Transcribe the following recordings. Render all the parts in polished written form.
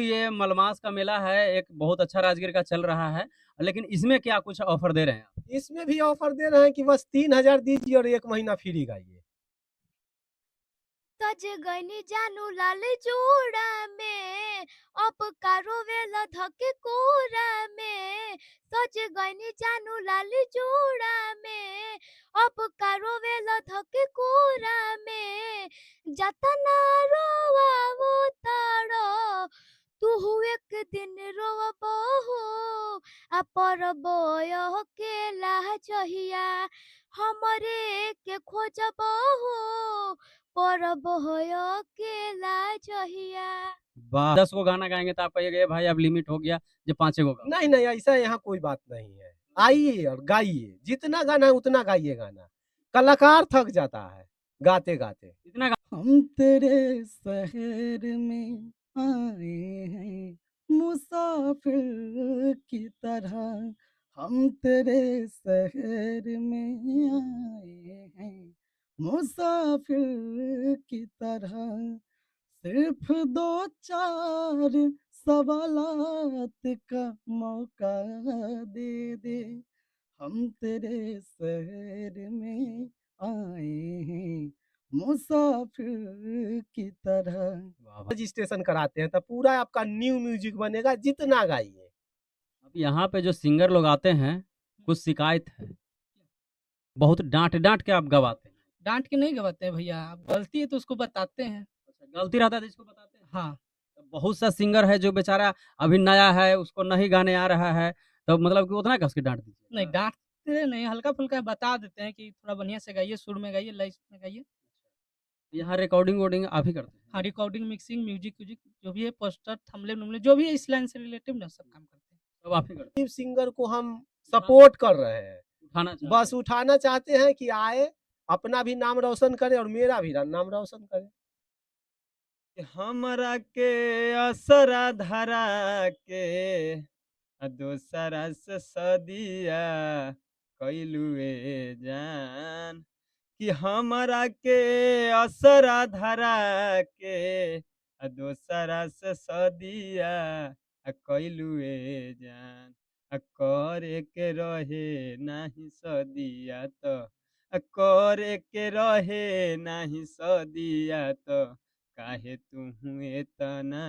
अभी ये मलमास का मेला है, एक बहुत अच्छा राजगीर का चल रहा है, लेकिन इसमें क्या कुछ ऑफर दे रहे हैं आप? इसमें भी ऑफर दे रहे हैं कि बस 3000 दीजिए और 1 महीना फ्री गाइए। सज गईनी जानू लाल जोड़ा में अब कारो वेला धके कोरा में सज गईनी जानू लाल जोड़ा में अब कारो वेला धके कोरा में जतना रोवा वो तारो तू एक दिन रोवबो हो आ परबो के लाह जहिया हमरे के खोजबो हो परब होयो केला जहिया। वाह! 10 गो गाना गाएँगे तो आप कहिएगा ये भाई अब लिमिट हो गया, जो 5 गो गाओ। नहीं, नहीं ऐसा यहाँ कोई बात नहीं है। आइए और गाइए, जितना गाना है उतना गाइए गाना। कलाकार थक जाता है गाते-गाते। इतना गा हम तेरे शहर में आए हैं मुसाफिर की तरह, हम तेरे शहर में आए हैं मुसाफिर की तरह, सिर्फ दो चार सवालात का मौका दे दे, हम तेरे शहर में आए हैं मुसाफिर की तरह। वाह, वाह! रजिस्ट्रेशन कराते हैं तो पूरा आपका न्यू म्यूजिक बनेगा, जितना गाइए। अब यहाँ पे जो सिंगर लोग आते हैं, कुछ शिकायत है, बहुत डाँट-डाँट के आप गवाते हैं। डांट के नहीं गवाते हैं भैया, आप गलती है तो उसको बताते हैं। अच्छा, गलती रहता है तो इसको बताते हैं? हाँ, तो बहुत सा सिंगर है जो बेचारा अभी नया है, उसको नहीं गाने आ रहा है, तो मतलब कि उतना कस के डाँट दीजिए। नहीं डांटते नहीं, हल्का फुल्का बता देते हैं कि थोड़ा बढ़िया से गाइए, सुर में गाइए, लय में गाइए। यहाँ रिकॉर्डिंग-वॉर्डिंग आप ही करते हैं? हाँ, रिकॉर्डिंग, मिक्सिंग, म्यूजिक व्यूजिक जो भी है, पोस्टर, थंबनेल-वंबनेल जो भी है इस लाइन से रिलेटेड ना सब काम करते हैं। सब आप ही करते हैं? सिंगर को हम सपोर्ट कर रहे हैं। उठाना चाहते बस हैं। उठाना चाहते हैं कि आए, अपना भी नाम रोशन करे और मेरा भी नाम रोशन करे। हमरा के असरा धरा के दोसरा से सदिया कैलुए जान, कि हमरा के असरा धरा के दोसरा से सदिया कैलुए जान, करे के रहे नाही सदिया तो करे के रहे नाही सदिया तो काहे तुहू एतना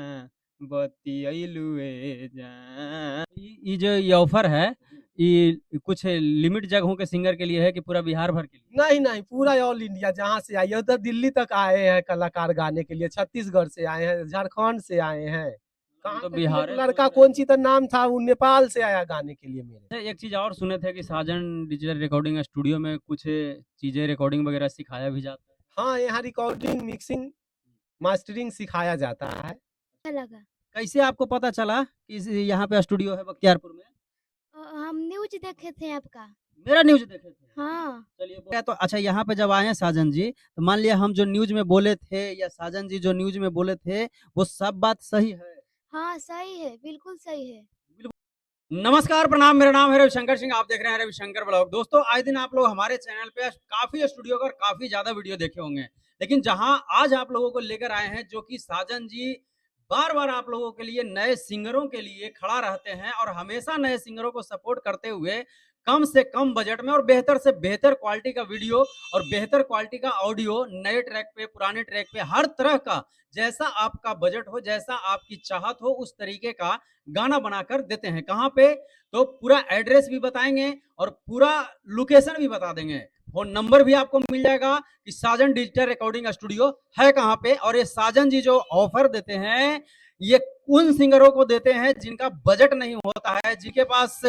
बतियैलुए जान। ये जो ये ऑफर है, ये कुछ लिमिट जगहों के सिंगर के लिए है कि पूरा बिहार भर के लिए? नहीं, नहीं पूरा ऑल इंडिया जहाँ से आइए, उधर दिल्ली तक आए हैं कलाकार गाने के लिए, छत्तीसगढ़ से आए हैं, झारखंड से आए हैं। हम कहाँ तो तक बिहार एक लड़का कौन सी तो नाम था, वो नेपाल से आया गाने के लिए मेरे। एक चीज़ और सुने थे कि साजन डिजिटल रिकॉर्डिंग स्टूडियो में कुछ चीज़ें रिकॉर्डिंग वगैरह सिखाया भी जाता है। हाँ, यहाँ रिकॉर्डिंग, मिक्सिंग, मास्टरिंग सिखाया जाता है। अच्छा लगा। कैसे आपको पता चला कि यहाँ पे स्टूडियो है बख्तियारपुर में? हम न्यूज देखे थे आपका। मेरा न्यूज़ देखे थे? हाँ। चलिए तो अच्छा यहाँ पे जब आए हैं साजन जी, तो मान लिया हम जो न्यूज़ में बोले थे या साजन जी जो न्यूज़ में बोले थे, वो सब बात सही है? हाँ सही है, बिल्कुल सही है। नमस्कार, प्रणाम, मेरा नाम है रविशंकर सिंह, आप देख रहे हैं रविशंकर ब्लॉग। दोस्तों, आए दिन आप लोग हमारे चैनल पे काफ़ी स्टूडियो का काफ़ी ज़्यादा वीडियो देखे होंगे। लेकिन जहां आज आप लोगों को लेकर आए हैं, जो कि साजन जी बार-बार आप लोगों के लिए नए सिंगरों के लिए खड़ा रहते हैं और हमेशा नए सिंगरों को सपोर्ट करते हुए कम से कम बजट में और बेहतर से बेहतर क्वालिटी का वीडियो और बेहतर क्वालिटी का ऑडियो, नए ट्रैक पे, पुराने ट्रैक पे, हर तरह का जैसा आपका बजट हो, जैसा आपकी चाहत हो, उस तरीके का गाना बनाकर देते हैं। कहाँ पे? तो पूरा एड्रेस भी बताएंगे और पूरा लोकेशन भी बता देंगे। फोन नंबर भी आपको मिल जाएगा कि साजन डिजिटल रिकॉर्डिंग स्टूडियो है कहाँ पे। और ये साजन जी जो ऑफर देते हैं, ये उन सिंगरों को देते हैं जिनका बजट नहीं होता है, जिनके पास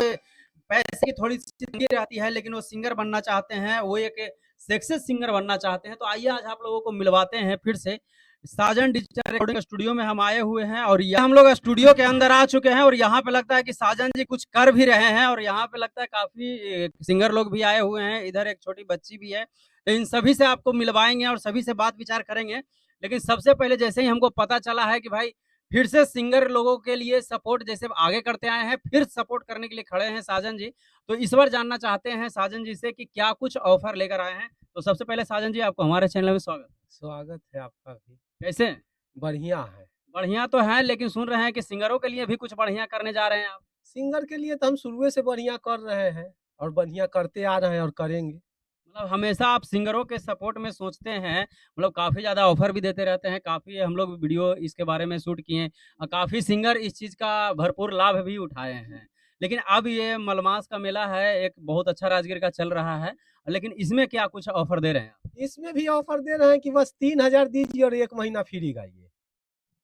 पैसे की थोड़ी सी तंगी रहती है, लेकिन वो सिंगर बनना चाहते हैं, वो एक सक्सेस सिंगर बनना चाहते हैं। तो आइए आज आप लोगों को मिलवाते हैं फिर से साजन डिजिटल रिकॉर्डिंग स्टूडियो में हम आए हुए हैं और ये हम लोग स्टूडियो के अंदर आ चुके हैं और यहाँ पे लगता है कि साजन जी कुछ कर भी रहे हैं और यहाँ पे लगता है काफी सिंगर लोग भी आए हुए हैं, इधर एक छोटी बच्ची भी है। तो इन सभी से आपको मिलवाएंगे और सभी से बात विचार करेंगे। लेकिन सबसे पहले जैसे ही हमको पता चला है कि भाई फिर से सिंगर लोगों के लिए सपोर्ट जैसे आगे करते आए हैं, फिर सपोर्ट करने के लिए खड़े हैं साजन जी। तो इस बार जानना चाहते हैं साजन जी से कि क्या कुछ ऑफर लेकर आए हैं। तो सबसे पहले साजन जी आपको हमारे चैनल में स्वागत। स्वागत है आपका भी। कैसे हैं? बढ़िया है। बढ़िया तो है, लेकिन सुन रहे हैं कि सिंगरों के लिए भी कुछ बढ़िया करने जा रहे हैं आप। सिंगर के लिए तो हम शुरुए से बढ़िया कर रहे हैं और बढ़िया करते आ रहे हैं और करेंगे। मतलब हमेशा आप सिंगरों के सपोर्ट में सोचते हैं, मतलब काफ़ी ज़्यादा ऑफ़र भी देते रहते हैं, काफ़ी हम लोग वीडियो इसके बारे में शूट किए और काफ़ी सिंगर इस चीज़ का भरपूर लाभ भी उठाए हैं। लेकिन अब ये मलमास का मेला है, एक बहुत अच्छा राजगीर का चल रहा है, लेकिन इसमें क्या कुछ ऑफ़र दे रहे हैं आप? इसमें भी ऑफर दे रहे हैं कि बस 3000 दीजिए और 1 महीना फ्री गाइए।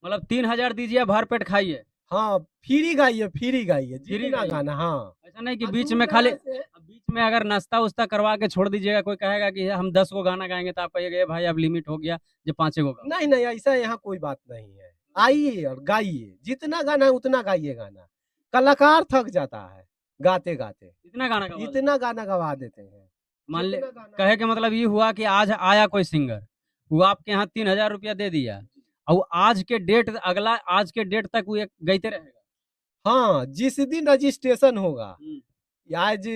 मतलब 3000 दीजिए, भर पेट खाइए, हाँ, फ्री गाइए फ्री जितना गाइए। गाना। हाँ। ऐसा नहीं कि हाँ, बीच दूर में खाली दराज से बीच में अगर नाश्ता-वास्ता करवा के छोड़ दीजिएगा, कोई कहेगा कि हम 10 गो गाना गाएँगे, तो आप कहिएगा, "ए भाई अब लिमिट हो गया, जो 5 गो गाओ।" नहीं, नहीं ऐसा यहाँ कोई बात नहीं है। आइए और गाइए, जितना गाना है उतना गाइए गाना। कलाकार थक जाता है गाते-गाते, इतना गाना गवा देते हैं। इतना गाना गवा देते हैं। मान ले जितना गाना कहे के मतलब ये हुआ कि आज आया कोई सिंगर, वो आपके यहाँ 3000 रुपया दे दिया और वो आज के डेट तक वो एक गाइते रहेगा। हाँ, जिस दिन रजिस्ट्रेशन होगा, हुँ, आज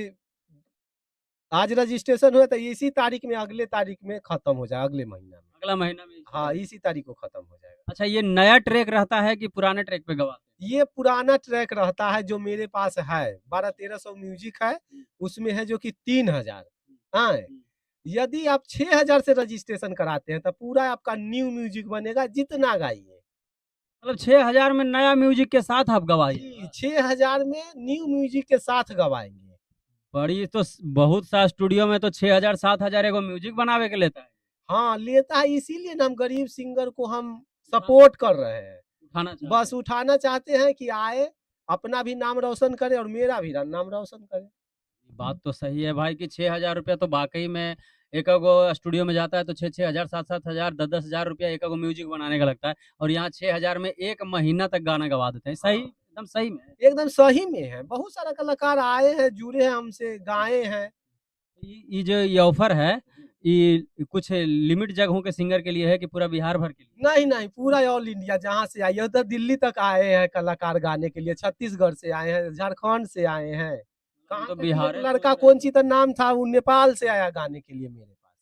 आज रजिस्ट्रेशन हुआ तो इसी तारीख में अगले तारीख में खत्म हो जाएगा, अगले महीना में। अगला महीना में इसी हाँ, तारीख। इसी तारीख को खत्म हो जाएगा। अच्छा, ये नया ट्रैक रहता है कि पुराने ट्रैक पे गवाते हैं? ये पुराना ट्रैक रहता है जो मेरे पास है, 1200-1300 म्यूजिक है, उसमें है जो कि 3000। हाँ, हुँ, यदि आप 6000 से रजिस्ट्रेशन कराते हैं तो पूरा आपका न्यू म्यूजिक बनेगा, जितना गाइए। मतलब 6000 में नया म्यूज़िक के साथ आप जी, गवाइएगा। 6000 में न्यू म्यूजिक के साथ गवाएँगे। बड़ी तो बहुत सा स्टूडियो में तो 6000 7000 एगो म्यूज़िक बनावे के लेता है। हाँ, लेता है, इसीलिए ना हम गरीब सिंगर को हम उठा सपोर्ट कर रहे हैं। उठाना चाहते बस हैं। उठाना चाहते हैं कि आए, अपना भी नाम रोशन करे और मेरा भी नाम रोशन करे। बात तो सही है भाई कि 6000 रुपया तो वाक़ई में एक गो स्टूडियो में जाता है तो 6-6 हज़ार 7-7 हज़ार 10-10 हज़ार रुपया एक गो म्यूज़िक बनाने का लगता है और यहाँ 6000 में 1 महीना तक गाना गवा देते हैं। सही, हाँ, एकदम सही में। एकदम सही में है। बहुत सारा कलाकार आए हैं, जुड़े हैं हमसे, गाए हैं। ये जो ये ऑफ़र है, ये कुछ लिमिट जगहों के सिंगर के लिए है कि पूरा बिहार भर के लिए? नहीं, नहीं, पूरा ऑल इंडिया जहाँ से आइए, उधर दिल्ली तक आए हैं कलाकार गाने के लिए, छत्तीसगढ़ से आए हैं, झारखंड से आए हैं। हम कहाँ तो तक कि एक बिहारे सोच लड़का रहे थे। कौन-सी तो नाम था, वो नेपाल से आया गाने के लिए मेरे पास।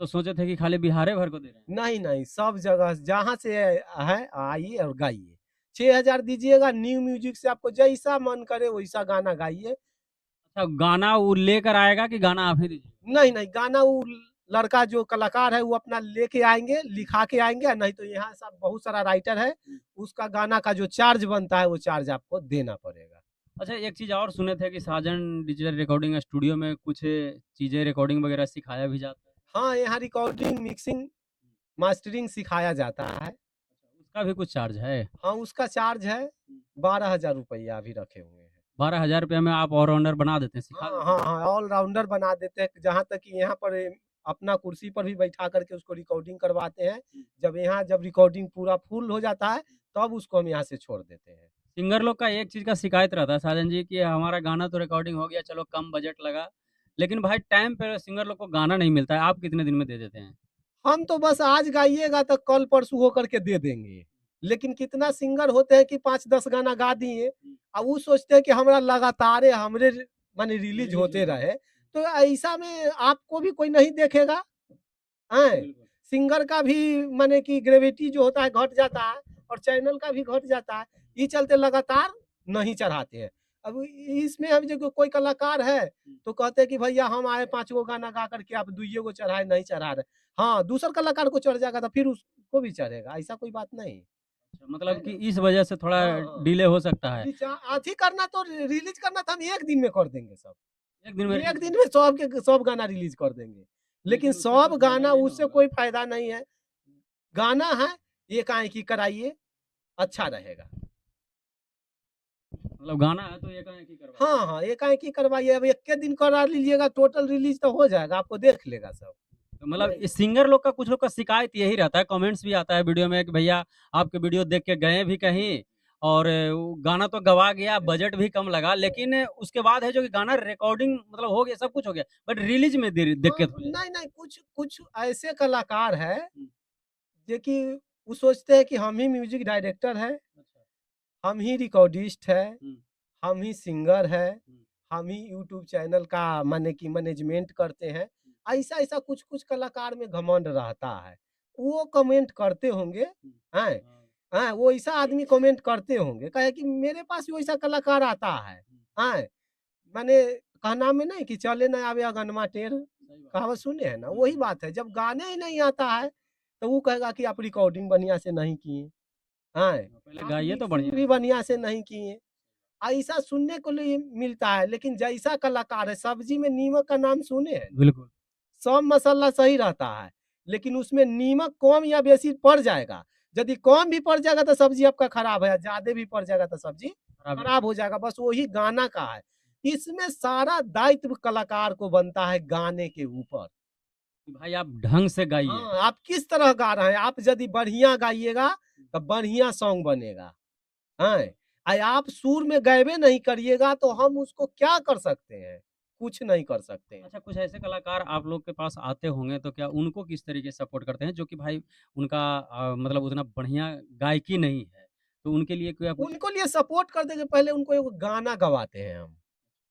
तो सोचे थे कि खाली बिहारे भर को दे रहे हैं। नहीं, नहीं, सब जगह जहाँ से है आइए और गाइए। 6000 दीजिएगा, न्यू म्यूजिक से आपको जैसा मन करे वैसा गाना गाइए। अच्छा, गाना वो लेकर आएगा कि गाना आप ही दीजिएगा? नहीं, नहीं, गाना वो लड़का जो कलाकार है वो अपना लेके आएँगे, लिखा के आएँगे, नहीं तो यहाँ सब बहुत सारा राइटर है, उसका गाना का जो चार्ज बनता है वो चार्ज आपको देना पड़ेगा। अच्छा, एक चीज़ और सुने थे कि साजन डिजिटल रिकॉर्डिंग स्टूडियो में कुछ चीज़ें रिकॉर्डिंग वगैरह सिखाया भी जाता है। हाँ, यहाँ रिकॉर्डिंग, मिक्सिंग, मास्टरिंग सिखाया जाता है। उसका भी कुछ चार्ज है? हाँ, उसका चार्ज है 12,000 रुपया अभी रखे हुए हैं। 12,000 रुपये में आप ऑल-राउंडर बना देते हैं, सिखा हाँ, देते हाँ, हैं। हाँ, ऑल-राउंडर बना देते हैं, जहाँ तक कि यहाँ पर अपना कुर्सी पर भी बैठा करके उसको रिकॉर्डिंग करवाते हैं। जब रिकॉर्डिंग पूरा फुल हो जाता है, तब उसको हम यहाँ से छोड़ देते हैं। सिंगर लोग का एक चीज़ का शिकायत रहता है साजन जी कि हमारा गाना तो रिकॉर्डिंग हो गया, चलो कम बजट लगा, लेकिन भाई टाइम पे सिंगर लोग को गाना नहीं मिलता है। आप कितने दिन में दे देते हैं? हम तो बस आज गाइएगा तो कल परसों होकर के दे देंगे। लेकिन कितना सिंगर होते हैं कि 5-10 गाना गा दिए, वो सोचते हैं कि हमरा लगातार हमरे माने रिलीज़ होते रहे, तो ऐसा में आपको भी कोई नहीं देखेगा, हैं? बिल्कुल। सिंगर का भी माने कि ग्रेविटी जो होता है घट जाता है और चैनल का भी घट जाता है। ये चलते लगातार नहीं चढ़ाते हैं। अब इसमें अब जो कोई कलाकार है, तो कहते हैं कि भैया हम आए 5 गो गाना गा कर के आप 2 गो चढ़ाए, नहीं चढ़ा रहे। हाँ, दूसर कलाकार को चढ़ जाएगा तो फिर उसको भी चढ़ेगा, ऐसा कोई बात नहीं। अच्छा, है मतलब कि ना? इस वजह से थोड़ा हाँ, हाँ। डिले हो सकता है। अथी करना तो रिलीज़ करना तो हम 1 दिन में कर देंगे सब। एक दिन में 1 रिलीज़ दिन कर में सब गाना रिलीज़ कर देंगे। लेकिन लेकिन उससे सब कोई फ़ायदा गाना नहीं ना उससे होगा। कोई फ़ायदा नहीं है। गाना है, एकाएकी कराइए, अच्छा रहेगा। मतलब गाना है तो एकाएक ही करवाइए। हाँ, हाँ, एकाएकी करवाइए, अब एके दिन करा लीजिएगा, टोटल रिलीज़ तो हो जाएगा, आपको देख लेगा सब। तो मतलब इस सिंगर लोग का कुछ लोग का शिकायत यही रहता है, कमेंट्स भी आता है वीडियो में कि भैया आपके वीडियो देख के गए भी कहीं और वो गाना तो गवा गया, बजट भी कम लगा, लेकिन उसके बाद है जो कि गाना रिकॉर्डिंग मतलब हो गया, सब कुछ हो गया, बट रिलीज़ में देरी हाँ, दिक्कत हो जाती है। नहीं, नहीं, कुछ कुछ ऐसे कलाकार हैं, हुँ, जो कि वो सोचते हैं कि हम ही म्यूज़िक डायरेक्टर हैं, अच्छा। हम ही रिकॉर्डिस्ट हैं, हुँ, हम ही सिंगर हैं, हुँ, हम ही यूट्यूब चैनल का माने कि मैनेजमेंट करते हैं। ऐसा-ऐसा कुछ-कुछ कलाकार में घमंड रहता है। वो कमेंट करते होंगे, हुँ, हैं? हाँ। हाँ, वो ऐसा आदमी कमेंट करते होंगे, कहे कि मेरे पास भी वैसा कलाकार आता है। हाँ, माने कहना में नहीं कि चले न आवे अगनमा टेढ़, कहावत सुने हैं ना, वही बात है। जब गाने ही नहीं आता है, तो वो कहेगा कि आप रिकॉर्डिंग बढ़िया से नहीं किए। हाँ, पहले आप गाइए तो मिक्सिंग बढ़िया। भी बढ़िया से नहीं किए। ऐसा सुनने को लिए मिलता है, लेकिन जैसा कलाकार है, सब्जी में नीमक का नाम सुने हैं? बिल्कुल। सब मसाला सही रहता है, लेकिन उसमें नीमक कम या बेसी पड़ जाएगा। यदि कम भी पड़ जाएगा तो सब्जी आपका खराब है, ज़्यादा भी पड़ जाएगा तो सब्जी खराब है। खराब हो जाएगा। बस वही गाना का है। इसमें सारा दायित्व कलाकार को बनता है गाने के ऊपर। कि भाई आप ढंग से गाइए। हाँ, आप किस तरह गा रहे हैं? आप यदि बढ़िया गाइएगा, तो बढ़िया सॉन्ग बनेगा। हैं? आप सुर में गैबे नहीं करिएगा तो हम उसको क्या कर सकते हैं? कुछ नहीं कर सकते हैं। अच्छा, कुछ ऐसे कलाकार आप लोग के पास आते होंगे तो क्या उनको किस तरीके से सपोर्ट करते हैं जो कि भाई उनका मतलब उतना बढ़िया गायकी नहीं है, तो उनके लिए क्या कुछ उनको लिए सपोर्ट कर देंगे, पहले उनको एगो गाना गवाते हैं हम,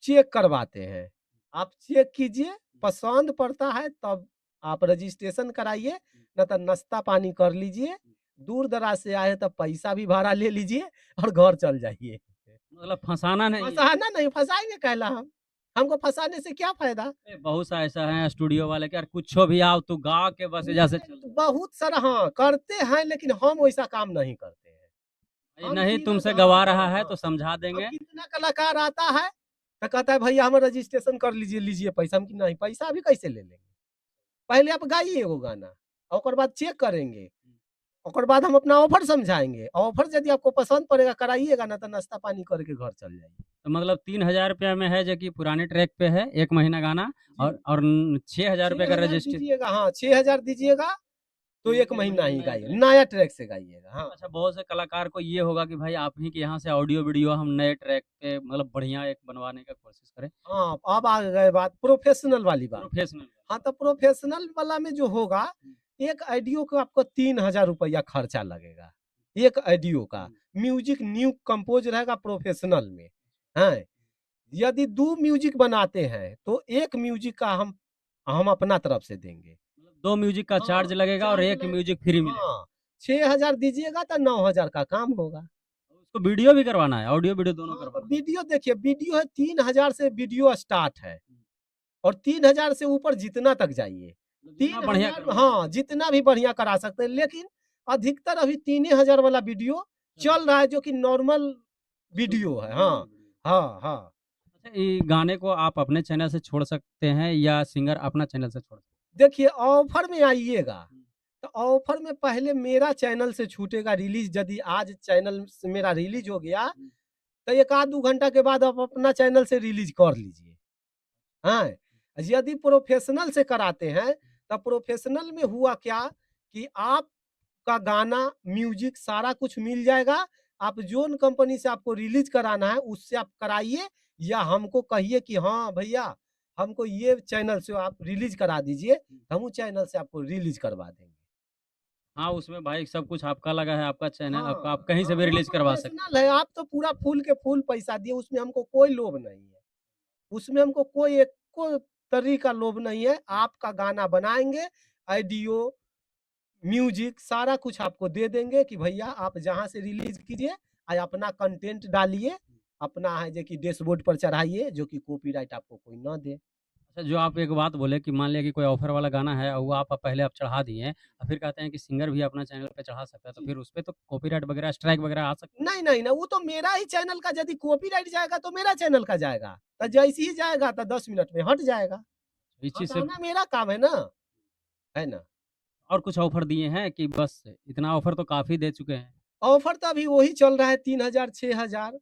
चेक करवाते हैं। आप चेक कीजिए, पसंद पड़ता है तब आप रजिस्ट्रेशन कराइए, न तो नाश्ता पानी कर लीजिए। दूर-दराज से आए तो पैसा भी भाड़ा ले लीजिए और घर चल जाइए। मतलब फँसाना नहीं है? फँसाना नहीं, फँसाएँगे काहेला हम? हमको फँसाने से क्या फ़ायदा? बहुत सा ऐसा है स्टूडियो वाले कि यार कुछो भी आओ तू गा के बस एजा से चल। बहुत सारा हाँ, करते हैं लेकिन हम वैसा काम नहीं करते हैं। भाई हम नहीं सीधा तुमसे हाँ, गवा हाँ, रहा है हाँ। तो समझा अब देंगे। कितना कलाकार आता है, तो कहता है भैया हमारा रजिस्ट्रेशन कर लीजिए, लीजिए पैसा। हम कि नहीं, पैसा अभी कैसे ले लेंगे? पहले आप गाइए एगो गाना, ओकर बाद चेक करेंगे, ओकर बाद हम अपना ऑफर समझाएँगे। ऑफर यदि आपको पसंद पड़ेगा कराइएगा, ना तो नाश्ता पानी करके घर चल जाइए। तो मतलब 3000 रुपया में है जो कि पुराने ट्रैक पे है 1 महीना गाना जी। और 6000 रुपए का 6000 रजिस्ट्री। दीजिएगा, हाँ, 6000 दीजिएगा तो 1 1 महीना महीना ही नया गाइए, ट्रैक। नया ट्रैक से गाइएगा। हाँ। अच्छा, बहुत से कलाकार को ये होगा कि भाई आप ही के यहाँ से ऑडियो वीडियो हम नए ट्रैक पे मतलब बढ़िया एक बनवाने का कोशिश करें। हाँ, अब आ गए बात प्रोफ़ेशनल वाली बात। प्रोफेशनल। हाँ, तो प्रोफ़ेशनल वाला में जो होगा, एक ऑडियो को आपको 3000 रुपया खर्चा लगेगा, एक ऑडियो का। म्यूज़िक न्यू कंपोज़ रहेगा प्रोफ़ेशनल में, हैं? यदि 2 म्यूज़िक बनाते हैं, तो 1 म्यूज़िक का हम अपना तरफ से देंगे। मतलब 2 म्यूजिक का चार्ज हाँ, लगेगा और चार्ज 1 लग म्यूजिक फ्री मिलेगा। हाँ, 6000 दीजिएगा तो 9000 का काम होगा। उसको वीडियो भी करवाना है, ऑडियो वीडियो दोनों हाँ, तो करवाना है। वीडियो देखिए, वीडियो है 3000 से वीडियो स्टार्ट है और 3000 से ऊपर जितना तक जाइए। मतलब जितना बढ़िया 3000 करवाना हाँ, जितना भी बढ़िया करा सकते हैं, लेकिन अधिकतर अभी 3000 वाला वीडियो चल रहा है जो कि नॉर्मल वीडियो है। हाँ, हाँ, हाँ। अच्छा, ये गाने को आप अपने चैनल से छोड़ सकते हैं या सिंगर अपना चैनल से छोड़ सकते देखिए ऑफ़र में आइएगा, तो ऑफ़र में पहले मेरा चैनल से छूटेगा रिलीज़। यदि आज चैनल से मेरा रिलीज़ हो गया, तो 1 आध 2 घंटा के बाद आप अपना चैनल से रिलीज़ कर लीजिए। हाँ, यदि प्रोफ़ेशनल से कराते हैं, तो प्रोफ़ेशनल में हुआ क्या कि आपका गाना, म्यूज़िक सारा कुछ मिल जाएगा। आप जोन कंपनी से आपको रिलीज़ कराना है, उससे आप कराइए या हमको कहिए कि हाँ, भैया हमको ये चैनल से आप रिलीज़ करा दीजिए, हम उस चैनल से आपको रिलीज़ करवा देंगे। हैं। हाँ, उसमें भाई सब कुछ आपका लगा है, आपका चैनल आपका, आप हाँ, कहीं से हाँ, भी वो रिलीज़ करवा सकते हैं। प्रोफ़ेशनल है, आप तो पूरा फुल के फुल पैसा दिए, उसमें हमको कोई लोभ नहीं है। उसमें हमको कोई एको तरी का लोभ नहीं है। आपका गाना बनाएँगे, ऑडियो, म्यूज़िक सारा कुछ आपको दे देंगे कि भैया आप जहाँ से रिलीज़ कीजिए अपना कंटेंट डालिए, अपना है जो कि डैशबोर्ड पर चढ़ाइए, जो कि कॉपीराइट आपको कोई ना दे। अच्छा, जो आप एक बात बोले कि मान लिया कि कोई ऑफ़र वाला गाना है और वो आप पहले आप चढ़ा दिए हैं और फिर कहते हैं कि सिंगर भी अपना चैनल पे चढ़ा सकता है, तो जी। फिर उसपे तो कॉपीराइट वगैरह, स्ट्राइक वगैरह आ सकता नहीं, नहीं, नहीं, वो तो मेरा ही चैनल का यदि कॉपीराइट जाएगा तो मेरा चैनल का जाएगा। तो जैसे ही जाएगा तो 10 मिनट में हट जाएगा। है। इस चीज़ से हटाना मेरा काम है ना, है ना? और कुछ ऑफ़र दिए हैं कि बस इतना ऑफ़र तो काफ़ी दे चुके हैं? ऑफ़र तो अभी वही चल रहा है 3000 6000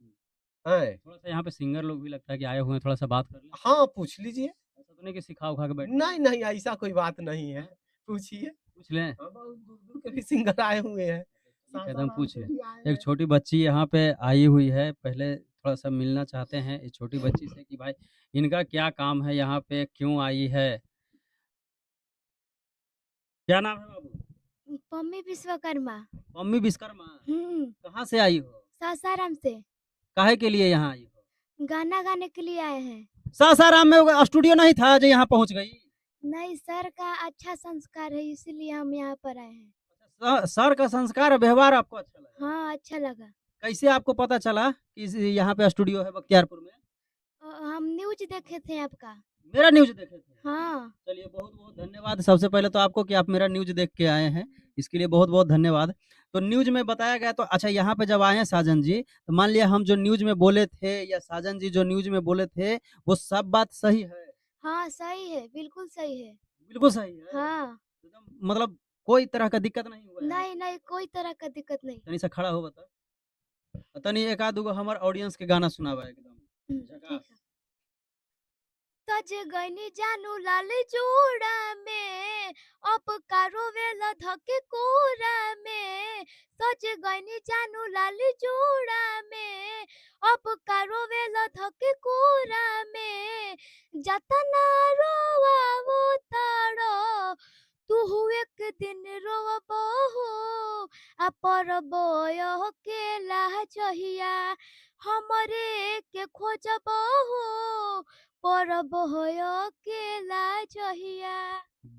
हैं। थोड़ा-सा यहाँ पे सिंगर लोग भी लगता है कि आए हुए हैं, थोड़ा-सा बात कर लें? हाँ, पूछ लीजिए। ऐसा तो नहीं कि सिखा-उखा के बैठ नहीं, नहीं, ऐसा कोई बात नहीं है। पूछिए। पूछ लें? हाँ, बहुत दूर-दूर के भी सिंगर आए हुए हैं। ठीक है, तो हम सासाराम पूछ से लें। भी आए एक हैं। छोटी बच्ची यहाँ पे आई हुई है, पहले थोड़ा-सा मिलना चाहते हैं इस छोटी बच्ची से कि भाई इनका क्या काम है यहाँ पे, क्यों आई है? क्या नाम है बाबू? पम्मी विश्वकर्मा। मम्मी विश्वकर्मा। हुँ, कहाँ से आई हो? सासाराम से काहे के लिए यहाँ आई हो? गाना गाने के लिए आए हैं। सासाराम में वो स्टूडियो नहीं था जो यहाँ पहुँच गई? नहीं, सर का अच्छा संस्कार है इसीलिए हम यहाँ पर आए हैं। अच्छा, सर का संस्कार और व्यवहार आपको अच्छा लगा? हाँ, अच्छा लगा। कैसे आपको पता चला कि यहाँ पे स्टूडियो है बख्तियारपुर में? हम न्यूज़ देखे थे आपका। मेरा न्यूज़ देखे थे? हाँ। चलिए बहुत-बहुत धन्यवाद सबसे पहले तो आपको कि आप मेरा न्यूज़ देख के आए हैं, इसके लिए बहुत-बहुत धन्यवाद। तो न्यूज़ में बताया गया तो अच्छा यहाँ पे जब आए हैं साजन जी, तो मान लिया हम जो न्यूज़ में बोले थे या साजन जी जो न्यूज़ में बोले थे, वो सब बात सही है? हाँ, सही है, बिल्कुल सही है। बिल्कुल सही है? हाँ। एकदम मतलब कोई तरह का दिक्कत नहीं हुआ यहाँ नहीं, पे? नहीं, कोई तरह का दिक्कत नहीं। तनी सा खड़ा हो बता। तनी एक आध दूगो हमर ऑडियंस के गाना सुनावा एकदम ठीक झकास। है। तज गइनी जानू लाल जोड़ा में, अब का रोवेला धके कोरा में। सज गइनी जानू लाल जोड़ा में, अब का रोवेला धके कोरा में। जतना रोवावो तारो, तुहु एक दिन रोवबहो। आ परबो अकेला जहिया, हमरे के खोजबहो। परब होय अकेला जहिया।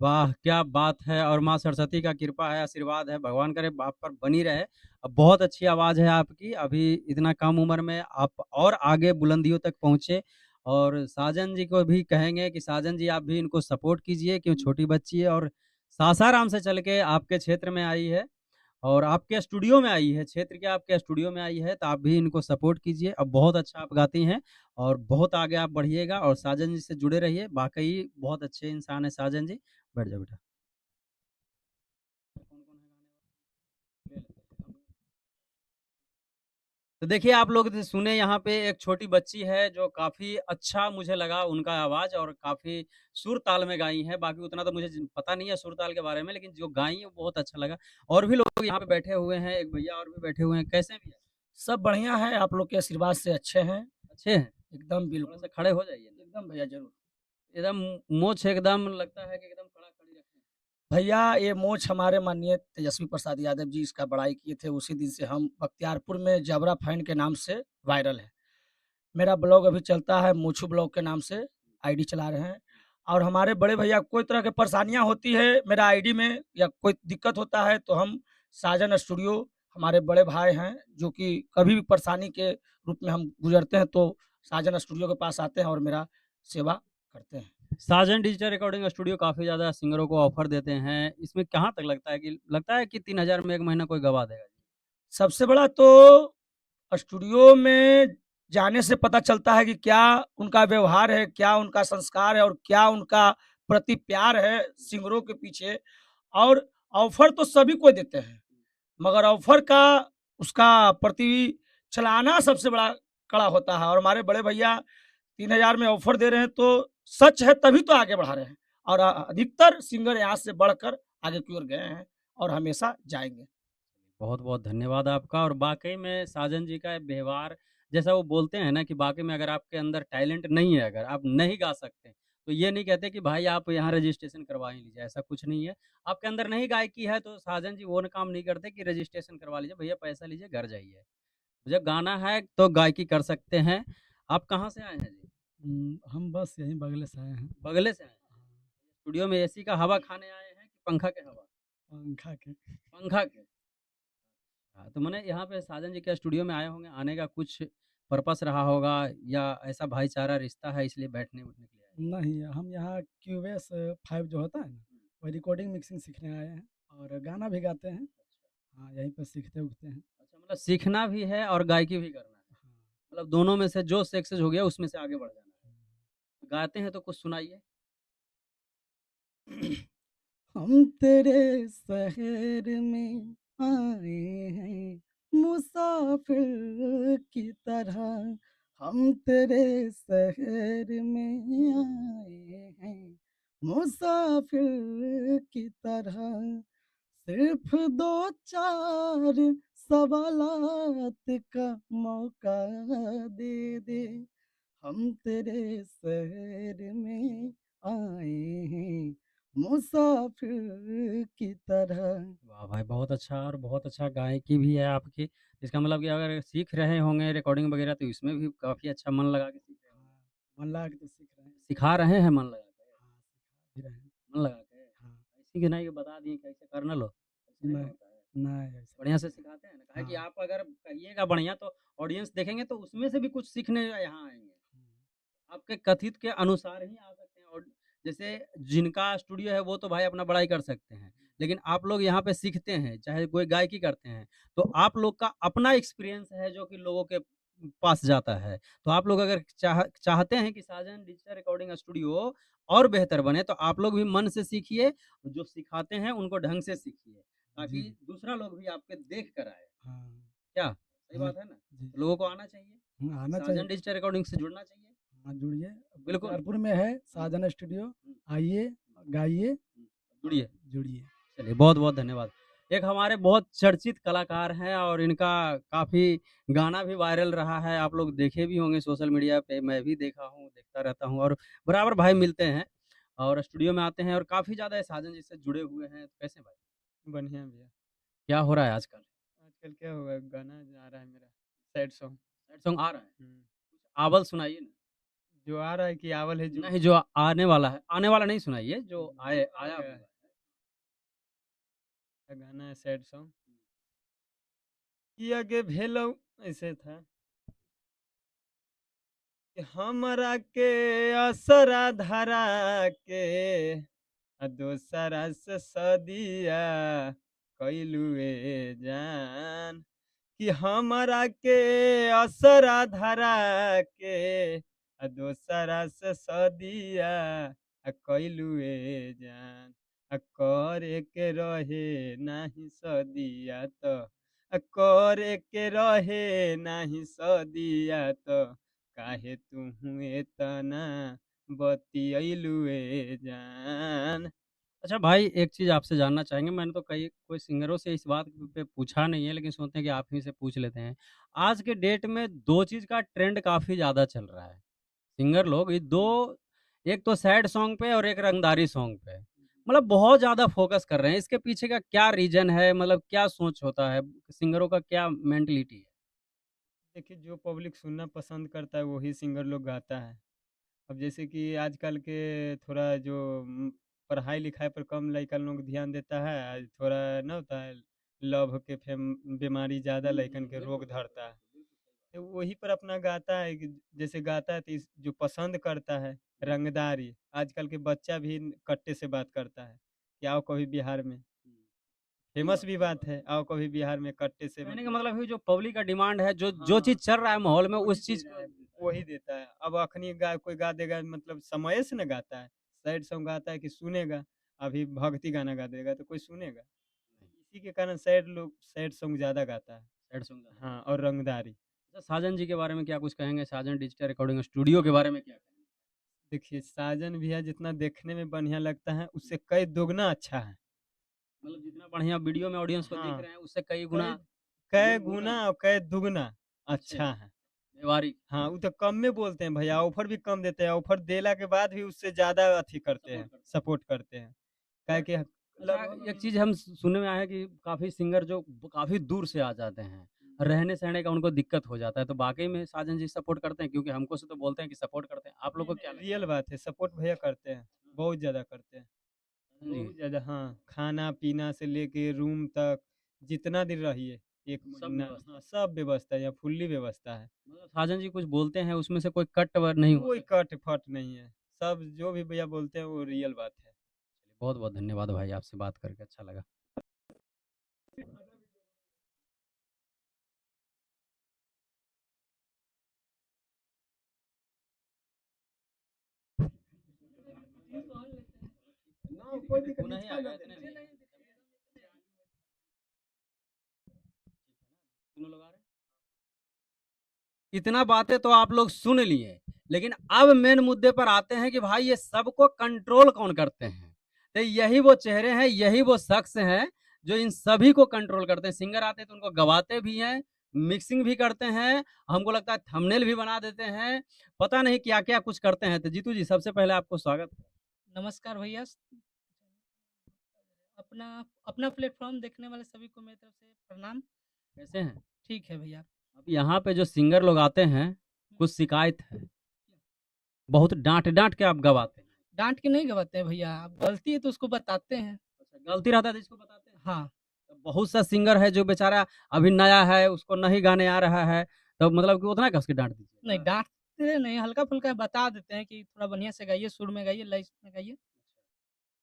वाह! क्या बात है और माँ सरस्वती का कृपा है, आशीर्वाद है, भगवान करे आप पर बनी रहे। बहुत अच्छी आवाज़ है आपकी, अभी इतना कम उम्र में आप और आगे बुलंदियों तक पहुँचे और साजन जी को भी कहेंगे कि साजन जी आप भी इनको सपोर्ट कीजिए क्यों छोटी बच्ची है और सासाराम से चल के आपके क्षेत्र में आई है और आपके स्टूडियो में आई है, क्षेत्र के आपके स्टूडियो में आई है, तो आप भी इनको सपोर्ट कीजिए। अब बहुत अच्छा आप गाती हैं और बहुत आगे आप बढ़िएगा और साजन जी से जुड़े रहिए, वाक़ई बहुत अच्छे इंसान हैं साजन जी। बैठ जाओ बेटा। तो देखिए आप लोग द सुने यहाँ पे एक छोटी बच्ची है जो काफ़ी अच्छा मुझे लगा उनका आवाज़ और काफ़ी सुर-ताल में गाई हैं, बाकी उतना तो मुझे ज पता नहीं है सुर-ताल के बारे में, लेकिन जो गाई हैं वो बहुत अच्छा लगा। और भी लोग यहाँ पे बैठे हुए हैं, एक भैया और भी बैठे हुए हैं, कैसे हैं भैया? सब बढ़िया है, आप लोग के आशीर्वाद से अच्छे हैं। अच्छे हैं? एकदम बिल्कुल। थोड़ा-सा खड़े हो जाइए ना। एकदम भैया ज़रूर। एकदम मूँछ एकदम लगता है कि एकदम खड़ा-खड़ी रखे हैं। भैया ये मोछ हमारे माननीय तेजस्वी प्रसाद यादव जी इसका बड़ाई किए थे, उसी दिन से हम बख्तियारपुर में जबरा फैन के नाम से वायरल है। मेरा ब्लॉग अभी चलता है मूछू ब्लॉग के नाम से आईडी चला रहे हैं और हमारे बड़े भैया कोई तरह की परेशानियाँ होती है मेरा आईडी में या कोई दिक्कत होता है तो हम साजन स्टूडियो हमारे बड़े भाई हैं जो कि कभी भी परेशानी के रूप में हम गुजरते हैं तो साजन स्टूडियो के पास आते हैं और मेरा सेवा करते हैं। साजन डिजिटल रिकॉर्डिंग स्टूडियो काफ़ी ज़्यादा सिंगरों को ऑफ़र देते हैं, इसमें कहाँ तक लगता है कि 3000 में 1 महीना कोई गवा देगा? सबसे बड़ा तो स्टूडियो में जाने से पता चलता है कि क्या उनका व्यवहार है, क्या उनका संस्कार है और क्या उनका प्रति प्यार है सिंगरों के पीछे। और ऑफ़र तो सभी को देते हैं, मगर ऑफ़र का उसका प्रति चलाना सबसे बड़ा कड़ा होता है और हमारे बड़े भैया 3000 में ऑफ़र दे रहे हैं तो सच है तभी तो आगे बढ़ा रहे हैं और अधिकतर सिंगर यहाँ से बढ़कर आगे की ओर गए हैं और हमेशा जाएँगे। बहुत-बहुत धन्यवाद आपका और वाक़ई में साजन जी का व्यवहार जैसा वो बोलते हैं ना कि वाक़ई में अगर आपके अंदर टैलेंट नहीं है, अगर आप नहीं गा सकते, तो ये नहीं कहते कि भाई आप यहाँ रजिस्ट्रेशन करवा ही लीजिए, ऐसा कुछ नहीं है। आपके अंदर नहीं गायकी है तो साजन जी वो न काम नहीं करते कि रजिस्ट्रेशन करवा लीजिए, भैया पैसा लीजिए घर जाइए। जब गाना है तो गायकी कर सकते हैं। आप कहाँ से आए हैं जी? हम बस यहीं बगले से आए हैं। बगले से आए हैं? स्टूडियो में एसी का हवा खाने आए हैं कि पंखा के हवा? पंखा के। पंखा के। हाँ, तो माने यहाँ पे साजन जी के स्टूडियो में आए होंगे, आने का कुछ पर्पस रहा होगा या ऐसा भाईचारा रिश्ता है इसलिए बैठने-उठने के लिए आए? नहीं, हम यहाँ क्यूबेस 5 जो होता है ना, वो रिकॉर्डिंग मिक्सिंग सीखने आए हैं और गाना भी गाते हैं। हाँ, यहीं पे सीखते-उखते हैं। अच्छा मतलब सीखना भी है और गायकी भी करना है। हाँ। मतलब दोनों में से जो सक्सेस हो गया उसमें से आगे बढ़ जाना है। गाते हैं तो कुछ सुनाइए। हम तेरे शहर में आए हैं मुसाफिर की तरह। हम तेरे शहर में आए हैं मुसाफिर की तरह। सिर्फ 2-4 सवालात का मौका दे दे। हम तेरे शहर में आए हैं मुसाफिर की तरह। वाह भाई! बहुत अच्छा और बहुत अच्छा गायकी भी है आपकी। इसका मतलब कि अगर सीख रहे होंगे रिकॉर्डिंग वगैरह तो इसमें भी काफ़ी अच्छा मन लगा के सीख रहे होंगे। हाँ, मन लगा के तो सीख रहे हैं। सिखा रहे हैं मन लगा के? हाँ, सिखा भी रहे हैं। मन लगा के? हाँ, ऐसे कि नहीं कि बता दिए कि ऐसे करना लो, ऐसे नहीं नहीं, होता है। नहीं ऐसा बढ़िया से सिखाते हैं ना, काहे कि हाँ। आप अगर कहिएगा बढ़िया तो ऑडियंस देखेंगे तो उसमें से भी कुछ सीखने यहाँ आएँगे। आपके कथित के अनुसार ही आ सकते हैं और जैसे जिनका स्टूडियो है वो तो भाई अपना बड़ाई कर सकते हैं। लेकिन आप लोग यहाँ पे सीखते हैं, चाहे कोई गायकी करते हैं, तो आप लोग का अपना एक्सपीरियंस है जो कि लोगों के पास जाता है। तो आप लोग अगर चाहते हैं कि साजन डिजिटल रिकॉर्डिंग स्टूडियो और बेहतर बने तो आप लोग भी मन से सीखिए, जो सिखाते हैं उनको ढंग से सीखिए, ताकि जी। दूसरा लोग भी आपके देख कर आए। हाँ। क्या? सही हाँ, बात है ना? जी। तो लोगों को आना चाहिए, आना चाहिए। साजन डिजिटल रिकॉर्डिंग से जुड़ना चाहिए। हाँ, जुड़िए। बिल्कुल। बख्तियारपुर में है साजन स्टूडियो, हुँ। आइए, गाइए, जुड़िए। जुड़िए। चलिए बहुत-बहुत धन्यवाद। एक हमारे बहुत चर्चित कलाकार हैं और इनका काफ़ी गाना भी वायरल रहा है, आप लोग देखे भी होंगे सोशल मीडिया पे, मैं भी देखा हूँ, देखता रहता हूँ और बराबर भाई मिलते हैं और स्टूडियो में आते हैं और काफ़ी ज़्यादा साजन जी से जुड़े हुए हैं। तो कैसे भाई? बढ़िया भैया। क्या हो रहा है आजकल? आजकल क्या हुआ है, गाना आ रहा है मेरा, सैड सॉन्ग। सैड सॉन्ग आ रहा है? हुँ। कुछ आवल सुनाइए ना। जो आ रहा है कि आवल है जो नहीं, जो आने वाला है, आने वाला नहीं सुनाइए, जो आया गया हुआ है, है। गाना है सैड सॉन्ग। कि आगे भेलौ ऐसे था कि हमरा के असरा धरा के दोसरा से सदिया कैलुए जान, कि हमरा के असरा धरा के दोसरा से सदिया कैलुए जान, करे के रहे नाही सदिया तो करे के रहे नाही सदिया तो काहे तुहू एतना बतियैलुए जान। अच्छा भाई, एक चीज़ आपसे जानना चाहेंगे, मैंने तो कई कोई सिंगरों से इस बात पे पूछा नहीं है, लेकिन सोचते हैं कि आप ही से पूछ लेते हैं। आज के डेट में 2 चीज़ का ट्रेंड काफ़ी ज़्यादा चल रहा है। सिंगर लोग ये 2 एक तो सैड सॉन्ग पे और एक रंगदारी सॉन्ग पे, मतलब बहुत ज़्यादा फ़ोकस कर रहे हैं। इसके पीछे का क्या रीज़न है? मतलब क्या सोच होता है? सिंगरों का क्या मेंटालिटी है? देखिए, जो पब्लिक सुनना पसंद करता है वही सिंगर लोग गाता है। अब जैसे कि आजकल के थोड़ा जो पढ़ाई-लिखाई पर कम लइका लोग ध्यान देता है, थोड़ा ना होता है लव के बीमारी ज़्यादा लइकन के रोग धरता है। तो वही पर अपना गाता है कि जैसे गाता है तो जो पसंद करता है रंगदारी, आजकल के बच्चा भी कट्टे से बात करता है कि आओ कभी बिहार में, सही फेमस बात भी है। बात है, आओ कभी बिहार में कट्टे से कहने का मतलब मतलब है जो पब्लिक का डिमांड है, जो हाँ, चीज़ चल रहा है माहौल में वही उस दे चीज़ रहा को है, वही देता है। अब अखनी कोई गा देगा मतलब समय से ना गाता है, सैड सॉन्ग गाता है कि सुनेगा, अभी भक्ति गाना गा देगा तो कोई सुनेगा। इसी के कारण सैड सॉन्ग ज़्यादा गाता है। सैड सॉन्ग ज़्यादा। हाँ, और रंगदारी। अच्छा, साजन जी के बारे में क्या कुछ कहेंगे? साजन डिजिटल रिकॉर्डिंग स्टूडियो के बारे में क्या कहेंगे? देखिए, साजन भैया जितना देखने में बढ़िया लगता है, उससे कई दोगुना अच्छा है। मतलब जितना बढ़िया वीडियो में ऑडियंस को दिख हाँ, रहे हैं, उससे कई कई गुना कई ये बोल रहे गुना हैं। और कई दुगुना अच्छा जी, अच्छा है। व्यावहारिक हाँ, वो तो कम में बोलते हैं भैया, ऑफ़र भी कम देते हैं, ऑफ़र देला के बाद भी उससे ज़्यादा अथी करते सपोर्ट हैं, करते हैं। सपोर्ट करते हैं। काहे और कि अच्छा, लगभग एक हम चीज़ हम सुनने में आया है कि काफ़ी सिंगर जो काफ़ी दूर से आ जाते हैं, रहने-सहने का उनको दिक्कत हो जाता है, तो वाक़ई में साजन जी सपोर्ट करते हैं? क्योंकि हमको से तो बोलते हैं कि सपोर्ट करते हैं, आप लोग नहीं, को क्या नहीं, लगता रियल बात है, सपोर्ट भैया करते हैं, बहुत ज़्यादा करते हैं। है? जी, बहुत ज़्यादा हाँ, खाना-पीना से लेके रूम तक, जितना दिन रहिए, 1 सब महीना व्यवस्था हाँ, सब व्यवस्था है, यहाँ फुल्ली व्यवस्था है। मतलब साजन जी कुछ बोलते हैं, उसमें से कोई कट व नहीं होता कोई है? कट-फट नहीं है, सब जो भी भैया बोलते हैं वो रियल बात है। बहुत-बहुत धन्यवाद भाई, आपसे बात करके अच्छा लगा। ना कोई तू दिक्कत नहीं निचका आएगा ना इतने देना। में। तीनों लोग आ रहे हैं? इतना बातें तो आप लोग सुन लिए, लेकिन अब मेन मुद्दे पर आते हैं कि भाई ये सबको कंट्रोल कौन करते हैं? तो यही वो चेहरे हैं, यही वो शख्स हैं, जो इन सभी को कंट्रोल करते हैं। सिंगर आते हैं तो उनको गवाते भी हैं, मिक्सिंग भी करते हैं, हमको लगता है थंबनेल भी बना देते हैं, पता नहीं क्या-क्या कुछ करते हैं। तो जीतू जी सबसे पहले आपको स्वागत है। नमस्कार भैया। अपना अपना प्लेटफ़ॉर्म देखने वाले सभी को मेरी तरफ से प्रणाम। कैसे हैं? ठीक है भैया। अब यहाँ पे जो सिंगर लोग आते हैं, कुछ शिकायत है, बहुत डाँट-डाँट के आप गवाते हैं। डाँट के नहीं गवाते हैं भैया, अब गलती है तो उसको बताते हैं। अच्छा, गलती रहता है तो इसको बताते हैं? हाँ, तो बहुत सा सिंगर है जो बेचारा अभी नया है, उसको नहीं गाने आ रहा है, तो मतलब कि उतना क्या उसकी डाँट दीजिए? नहीं डाँटते नहीं, हल्का-फुल्का बता देते हैं कि थोड़ा बढ़िया से गाइए, सुर में गाइए, लय में गाइए।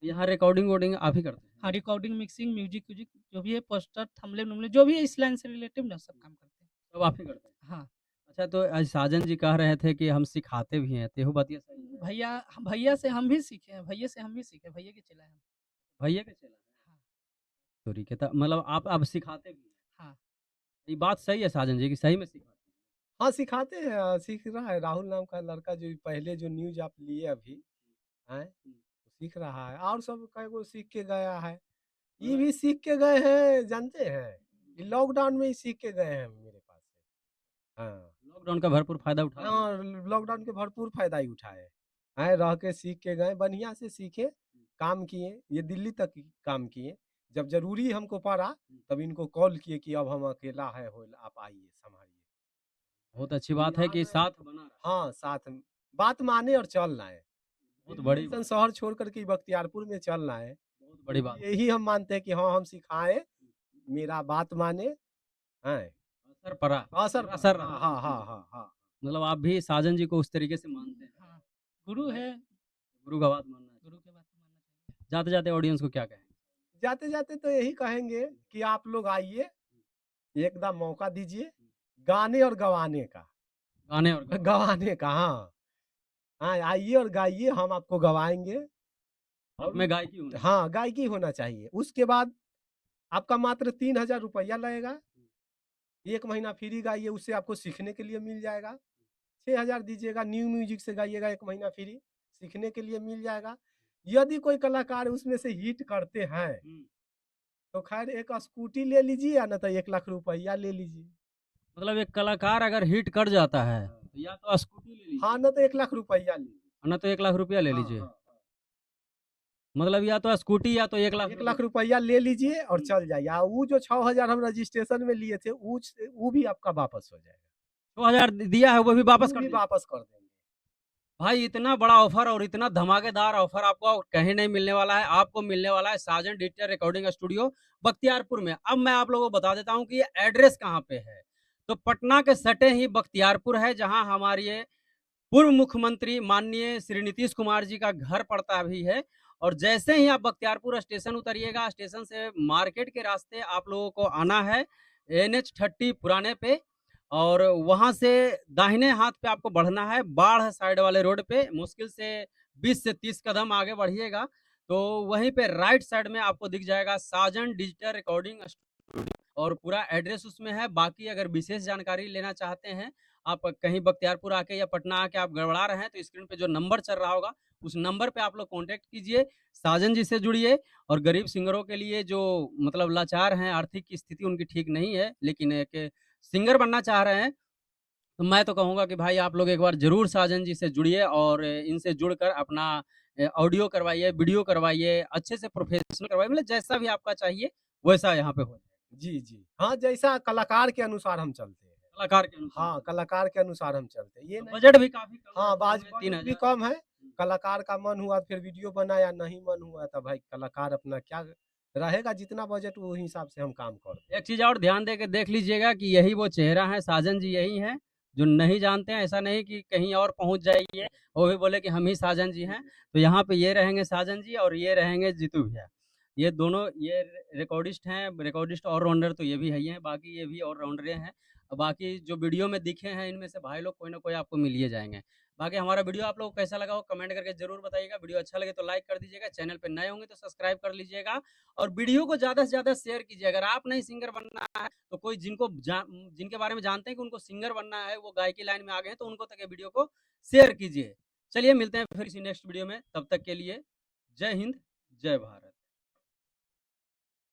यहाँ रिकॉर्डिंग वॉर्डिंग आप ही करते हैं? हाँ, रिकॉर्डिंग, मिक्सिंग, म्यूजिक-व्यूजिक जो भी है, पोस्टर, थंबनेल-वंबनेल जो भी है इस लाइन से रिलेटेड ना सब काम करते हैं। सब आप ही करते हैं? हाँ, अच्छा, तो साजन जी कह रहे थे कि हम सिखाते भी हैं, तो एहू बतिया सही है? भैया से हम भी सीखे हैं, भैया से हम भी सीखे, भैया के चेला हैं हम। भैया के चला है? हाँ, सॉरी के त मतलब आप अब सिखाते भी हैं? हाँ। ये बात सही है साजन जी कि सही में सिखाते हैं? हाँ, सिखाते हैं सीख रहा है राहुल नाम का लड़का जो पहले जो न्यूज़ आप लिए अभी, हैं? सीख रहा है और सब कई गो सीख के गया है। ये मतलब भी सीख के गए हैं जानते हैं? ये लॉकडाउन में ही सीख के गए हैं मेरे पास से। हाँ। लॉकडाउन का भरपूर फ़ायदा उठा लिए। हाँ, लॉकडाउन के भरपूर फ़ायदा ही उठाए। हैं, रह के सीख के गए, बढ़िया से सीखे, काम किए, ये दिल्ली तक ही काम किए। जब ज़रूरी हमको पड़ा, तब इनको कॉल किए कि अब हम अकेला है होइल, आप आइए, संभालिए। बहुत अच्छी तो बात है यहाँ कि पे साथ बना रहा। हाँ, साथ में बात माने और चल रहे हैं। बहुत दिल्ली बड़ी जैसन बात, शहर छोड़ कर के बख्तियारपुर में चल रहे हैं। बहुत बड़ी तो बात। यही हम मानते हैं कि हाँ, हम सिखाएँ, मेरा बात माने, हैं? असर पड़ा, असर असर हाँ, रहा। हाँ, हाँ, हाँ, हाँ। मतलब आप भी साजन जी को उस तरीके से मानते हैं। हाँ, गुरु है, गुरु का बात मानना गुरु की बात तो मानना चाहिए। चाहिए। जाते-जाते ऑडियंस को क्या कहेंगे? जाते-जाते तो यही कहेंगे कि आप लोग आइए, एकदम मौका दीजिए, गाने और गवाने का। गाने और गवाने। गवाने का हाँ। हाँ, आइए और गाइए, हम आपको गवाएँगे आप में गायकी होनी चाहिए। हाँ, गायकी होना चाहिए। उसके बाद आपका मात्र 3000 रुपया लगेगा। 1 महीना फ्री गाइए, उससे आपको सीखने के लिए मिल जाएगा। 6000 दीजिएगा, न्यू म्यूज़िक से गाइएगा 1 महीना फ्री, सीखने के लिए मिल जाएगा। यदि कोई कलाकार उसमें से हिट करते हैं, हुँ। तो ख़ैर एक स्कूटी ले लीजिए या नहीं तो 1 लाख रुपया ले लीजिए। मतलब एक कलाकार अगर हिट कर जाता है, तो या तो स्कूटी ले लीजिए, हाँ, नहीं तो 1 लाख रुपया लीजिए। ना तो 1 लाख रुपया ले हाँ, लीजिए। हाँ। मतलब या तो स्कूटी या तो 1 लाख 1 रुपया। लाख रुपया ले लीजिए और हुँ। चल जाइए। वो जो 6000 हम रजिस्ट्रेशन में लिए थे, वो भी आपका वापस हो जाएगा। 2000 दिया है वो भी वापस वो कर भी दीजिए। वापस कर देंगे। भाई इतना बड़ा ऑफर और इतना धमाकेदार ऑफर आपको कहीं नहीं मिलने वाला है। आपको मिलने वाला है साजन डिजिटल रिकॉर्डिंग स्टूडियो बख्तियारपुर में। अब मैं आप लोगों को बता देता हूँ कि ये एड्रेस कहाँ पे है। तो पटना के सटे ही बख्तियारपुर है, जहाँ हमारे पूर्व मुख्यमंत्री माननीय श्री नीतीश कुमार जी का घर पड़ता भी है। और जैसे ही आप बख्तियारपुर स्टेशन उतरिएगा, स्टेशन से मार्केट के रास्ते आप लोगों को आना है NH 30 पुराने पे, और वहां से दाहिने हाथ पे आपको बढ़ना है बाढ़ साइड वाले रोड पे। मुश्किल से 20 से 30 कदम आगे बढ़िएगा तो वहीं पे राइट साइड में आपको दिख जाएगा साजन डिजिटल रिकॉर्डिंग और पूरा एड्रेस उसमें है। बाकी अगर विशेष जानकारी लेना चाहते हैं, आप कहीं बख्तियारपुर आके या पटना आके आप गड़बड़ा रहे हैं, तो स्क्रीन पे जो नंबर चल रहा होगा, उस नंबर पे आप लोग कॉन्टैक्ट कीजिए, साजन जी से जुड़िए। और गरीब सिंगरों के लिए जो मतलब लाचार हैं, आर्थिक स्थिति उनकी ठीक नहीं है, लेकिन एक सिंगर बनना चाह रहे हैं, तो मैं तो कहूँगा कि भाई आप लोग एक बार ज़रूर साजन जी से जुड़िए और इनसे जुड़कर अपना ऑडियो करवाइए, वीडियो करवाइए, अच्छे से प्रोफेशनल करवाइए, मतलब जैसा भी आपका चाहिए, वैसा यहाँ पे हो। जी, जी। हाँ, जैसा कलाकार के अनुसार हम चलते हैं। कलाकार के अनुसार। हाँ, कलाकार के अनुसार हम चलते हैं। ये नहीं बजट भी काफ़ी कम हाँ, रहता बाज है, बजट भी 3000। कम है। कलाकार का मन हुआ तो फिर वीडियो बनाया, नहीं मन हुआ तो भाई कलाकार अपना क्या रहेगा जितना बजट वो हिसाब से हम काम करते हैं। एक चीज़ और ध्यान दे के देख लीजिएगा कि यही वो चेहरा है, साजन जी यही हैं, जो नहीं जानते हैं। ऐसा नहीं कि कहीं और पहुँच जाइए, वो भी बोले कि हम ही साजन जी हैं। तो यहाँ पे ये रहेंगे साजन जी और ये रहेंगे जीतू भैया। ये दोनों ये रिकॉर्डिस्ट हैं, रिकॉर्डिस्ट ऑलराउंडर तो ये भी है ही हैं, बाकी ये भी ऑलराउंडरे हैं। और बाकी जो वीडियो में दिखे हैं, इनमें से भाई लोग कोई ना कोई आपको मिल ही जाएँगे। बाकी हमारा वीडियो आप लोगों को कैसा लगा हो कमेंट करके ज़रूर बताइएगा। वीडियो अच्छा लगे तो लाइक कर दीजिएगा, चैनल पे नए होंगे तो सब्सक्राइब कर लीजिएगा और वीडियो को ज़्यादा से ज़्यादा शेयर कीजिए। अगर आप नहीं सिंगर बनना है, तो कोई जिनके बारे में जानते हैं कि उनको सिंगर बनना है, वो गायकी लाइन में आ गए हैं, तो उनको तक ये वीडियो को शेयर कीजिए। चलिए मिलते हैं फिर किसी नेक्स्ट वीडियो में, तब तक के लिए जय हिंद, जय भारत।